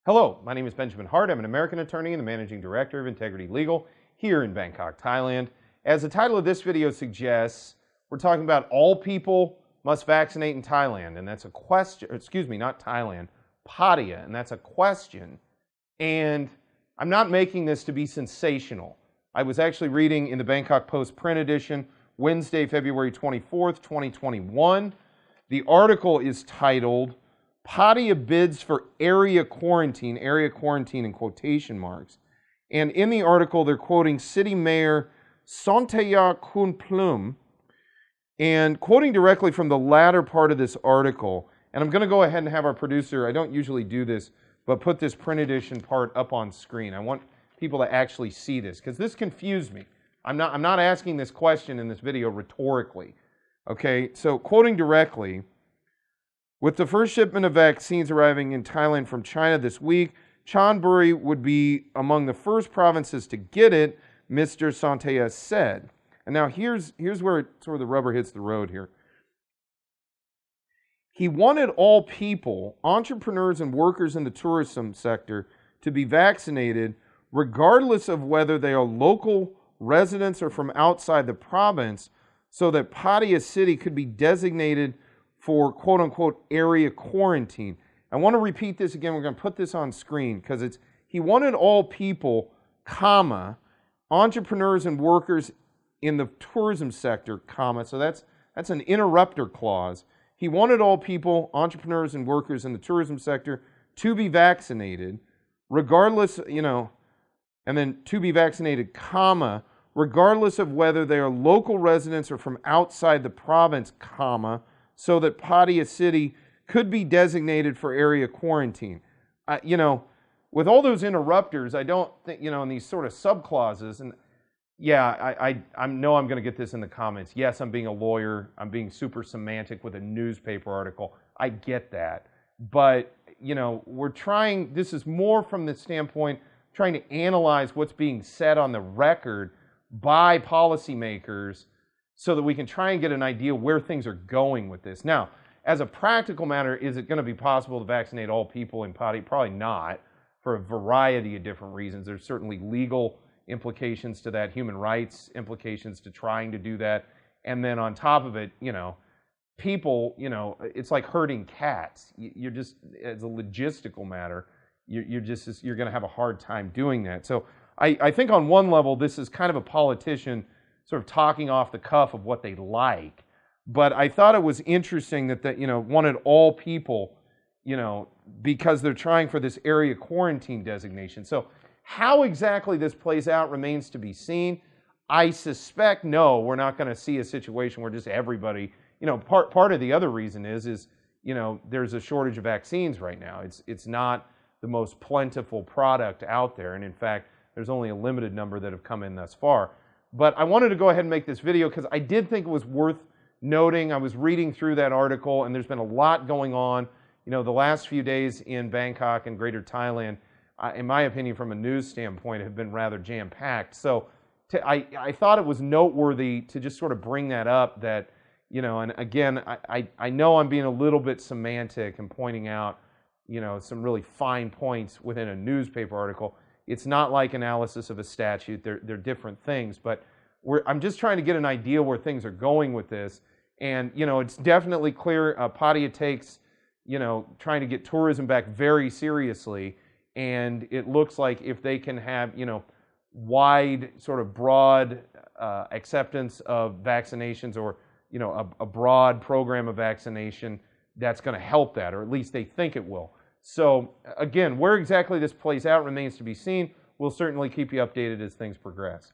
Hello, my name is Benjamin Hart. I'm an American attorney and the managing director of Integrity Legal here in Bangkok, Thailand. As the title of this video suggests, we're talking about all people must vaccinate in Thailand, and that's a question, excuse me, not Thailand, Pattaya, and that's a question. And I'm not making this to be sensational. I was actually reading in the Bangkok Post print edition, Wednesday, February 24th, 2021. The article is titled, Pattaya bids for area quarantine in quotation marks. And in the article, they're quoting City Mayor Sontaya Kunplum, and quoting directly from the latter part of this article. And I'm going to go ahead and have our producer, I don't usually do this, but put this print edition part up on screen. I want people to actually see this, because this confused me. I'm not asking this question in this video rhetorically. Okay, so quoting directly, with the first shipment of vaccines arriving in Thailand from China this week, Chonburi would be among the first provinces to get it, Mr. Sontaya said. And now here's where sort of the rubber hits the road here. He wanted all people, entrepreneurs and workers in the tourism sector, to be vaccinated regardless of whether they are local residents or from outside the province, so that Pattaya City could be designated for quote-unquote area quarantine. I want to repeat this again. We're going to put this on screen because it's, he wanted all people, comma, entrepreneurs and workers in the tourism sector, comma, so that's an interrupter clause. He wanted all people, entrepreneurs and workers in the tourism sector to be vaccinated, regardless, and then to be vaccinated, comma, regardless of whether they are local residents or from outside the province, comma, so that Pattaya City could be designated for area quarantine. With all those interrupters, I don't think, in these sort of subclauses, and yeah, I know I'm going to get this in the comments. Yes, I'm being a lawyer. I'm being super semantic with a newspaper article. I get that. But, we're trying, this is more from the standpoint, trying to analyze what's being said on the record by policymakers so that we can try and get an idea where things are going with this. Now, as a practical matter, is it going to be possible to vaccinate all people in Pattaya? Probably not, for a variety of different reasons. There's certainly legal implications to that, human rights implications to trying to do that. And then on top of it, people, it's like herding cats. You're just, as a logistical matter, you're going to have a hard time doing that. So I think on one level, this is kind of a politician sort of talking off the cuff of what they like. But I thought it was interesting that wanted all people, because they're trying for this area quarantine designation. So how exactly this plays out remains to be seen. I suspect, no, we're not going to see a situation where just everybody, part of the other reason is there's a shortage of vaccines right now. It's not the most plentiful product out there. And in fact, there's only a limited number that have come in thus far. But I wanted to go ahead and make this video because I did think it was worth noting. I was reading through that article, and there's been a lot going on. The last few days in Bangkok and Greater Thailand, in my opinion, from a news standpoint, have been rather jam-packed. So I thought it was noteworthy to just sort of bring that up that, and again, I know I'm being a little bit semantic and pointing out, some really fine points within a newspaper article. It's not like analysis of a statute. They're different things, but I'm just trying to get an idea where things are going with this. And, it's definitely clear Pattaya takes, trying to get tourism back very seriously. And it looks like if they can have, wide sort of broad acceptance of vaccinations or, a broad program of vaccination, that's going to help that, or at least they think it will. So again, where exactly this plays out remains to be seen. We'll certainly keep you updated as things progress.